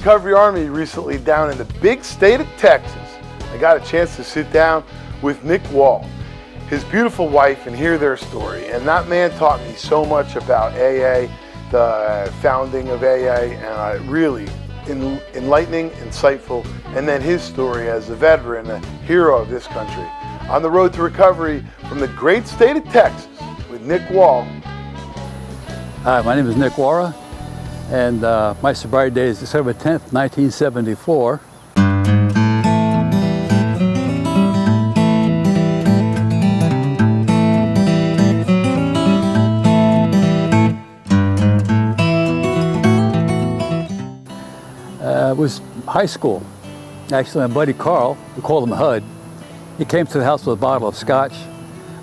Recovery Army recently down in the big state of Texas. I got a chance to sit down with Nick Wahrer, his beautiful wife, and hear their story. And that man taught me so much about AA, the founding of AA, and really enlightening, insightful, and then his story as a veteran, a hero of this country. On the road to recovery from the great state of Texas with Nick Wahrer. Hi, my name is Nick Wahrer, and my sobriety date is December 10th, 1974. It was high school. Actually, my buddy Carl, we called him HUD, he came to the house with a bottle of scotch.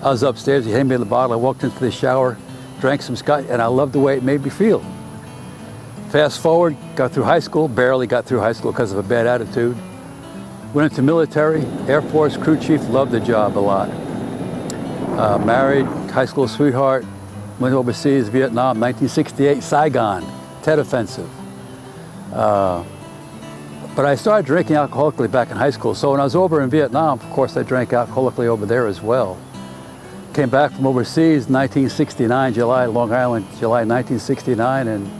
I was upstairs, he handed me the bottle, I walked into the shower, drank some scotch, and I loved the way it made me feel. Fast forward, got through high school, barely got through high school because of a bad attitude. Went into military, Air Force crew chief, loved the job a lot. Married, high school sweetheart, went overseas, Vietnam, 1968, Saigon, Tet Offensive. But I started drinking alcoholically back in high school. So when I was over in Vietnam, of course, I drank alcoholically over there as well. Came back from overseas, 1969, July, Long Island, July 1969, and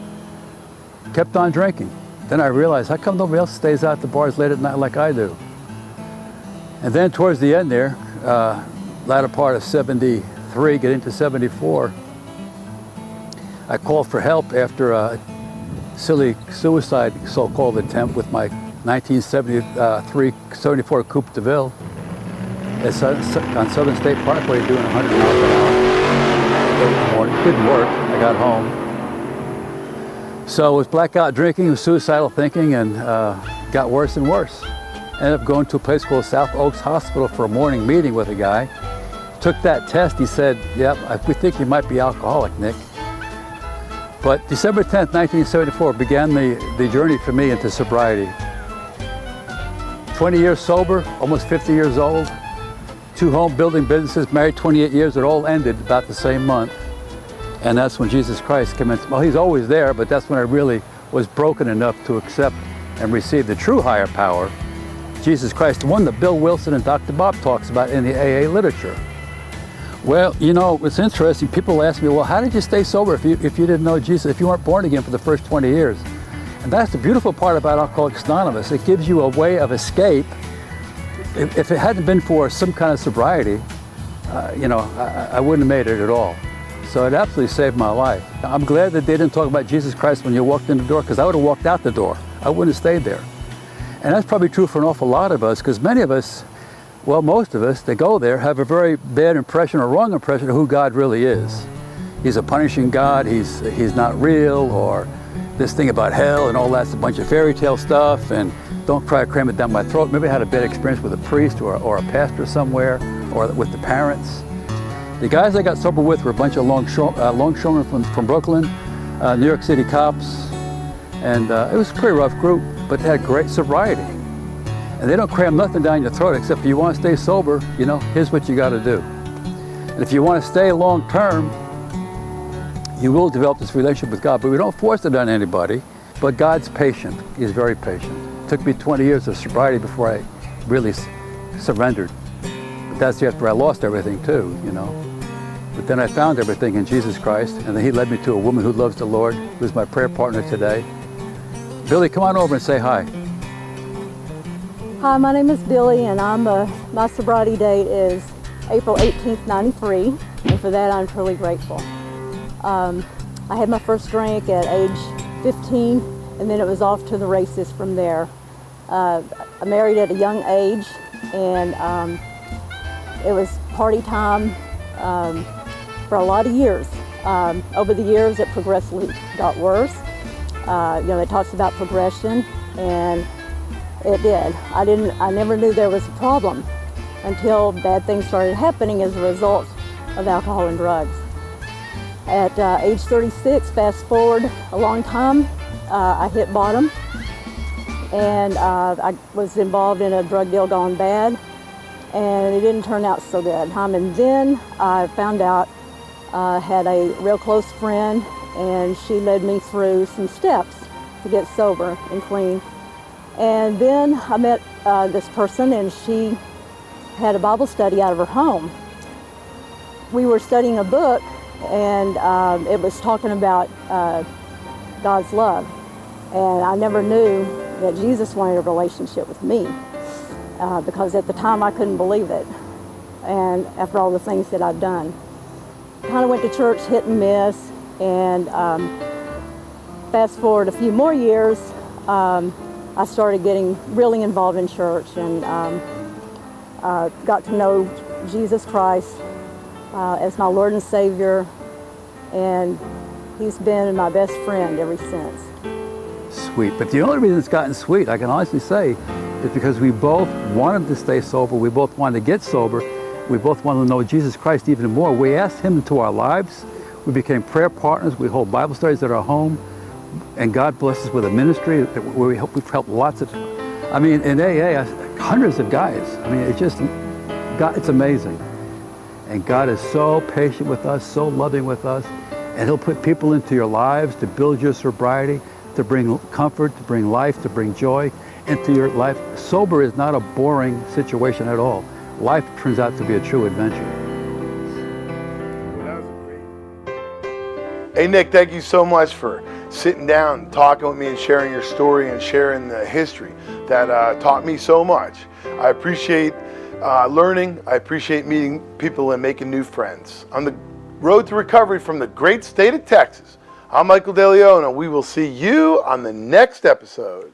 kept on drinking. Then I realized, how come nobody else stays out at the bars late at night like I do? And then towards the end there, latter part of 73, get into 74, I called for help after a silly suicide so-called attempt with my 1973-74 Coupe de Ville on Southern State Parkway doing 100 miles an hour. In the morning. Didn't work. I got home. So it was blackout drinking, it was suicidal thinking, and got worse and worse. Ended up going to a place called South Oaks Hospital for a morning meeting with a guy. Took that test. He said, "Yep, we think you might be alcoholic, Nick." But December 10th, 1974 began the journey for me into sobriety. 20 years sober, almost 50 years old, 2 home building businesses, married 28 years, it all ended about the same month. And that's when Jesus Christ came in. Well, he's always there, but that's when I really was broken enough to accept and receive the true higher power, Jesus Christ, the one that Bill Wilson and Dr. Bob talks about in the AA literature. Well, you know, it's interesting. People ask me, well, how did you stay sober if you didn't know Jesus, if you weren't born again for the first 20 years? And that's the beautiful part about Alcoholics Anonymous. It gives you a way of escape. If it hadn't been for some kind of sobriety, you know, I wouldn't have made it at all. So it absolutely saved my life. I'm glad that they didn't talk about Jesus Christ when you walked in the door, because I would have walked out the door. I wouldn't have stayed there. And that's probably true for an awful lot of us, because many of us, well, most of us, they go there, have a very bad impression or wrong impression of who God really is. He's a punishing God, he's not real, or this thing about hell and all that's a bunch of fairy tale stuff, and don't try to cram it down my throat. Maybe I had a bad experience with a priest or a pastor somewhere, or with the parents. The guys I got sober with were a bunch of longshoremen from Brooklyn, New York City cops, and it was a pretty rough group, but they had great sobriety. And they don't cram nothing down your throat except if you want to stay sober, you know, here's what you got to do. And if you want to stay long term, you will develop this relationship with God, but we don't force it on anybody. But God's patient. He's very patient. It took me 20 years of sobriety before I really surrendered. But that's after I lost everything too, you know. But then I found everything in Jesus Christ, and then he led me to a woman who loves the Lord, who's my prayer partner today. Billy, come on over and say hi. Hi, my name is Billy, and my sobriety date is April 18th, 93, and for that I'm truly grateful. I had my first drink at age 15, and then it was off to the races from there. I married at a young age, and it was party time for a lot of years. Over the years, it progressively got worse. You know, it talks about progression, and it did. I never knew there was a problem until bad things started happening as a result of alcohol and drugs. At age 36, fast forward a long time, I hit bottom, and I was involved in a drug deal gone bad, and it didn't turn out so good. And then I found out I had a real close friend, and she led me through some steps to get sober and clean. And then I met this person, and she had a Bible study out of her home. We were studying a book, and it was talking about God's love. And I never knew that Jesus wanted a relationship with me because at the time I couldn't believe it. And after all the things that I've done, kind of went to church hit and miss. And fast forward a few more years, I started getting really involved in church and got to know Jesus Christ as my Lord and Savior, and He's been my best friend ever since. Sweet. But the only reason it's gotten sweet, I can honestly say, is because we both wanted to stay sober. We both wanted to get sober. We both wanted to know Jesus Christ even more. We asked Him into our lives. We became prayer partners. We hold Bible studies at our home. And God blessed us with a ministry where we've helped lots of, I mean, in AA, hundreds of guys. I mean, it's just, God, it's amazing. And God is so patient with us, so loving with us. And He'll put people into your lives to build your sobriety, to bring comfort, to bring life, to bring joy into your life. Sober is not a boring situation at all. Life turns out to be a true adventure. Hey Nick, thank you so much for sitting down and talking with me and sharing your story and sharing the history that taught me so much. I appreciate learning. I appreciate meeting people and making new friends. On the road to recovery from the great state of Texas, I'm Michael DeLeon, and we will see you on the next episode.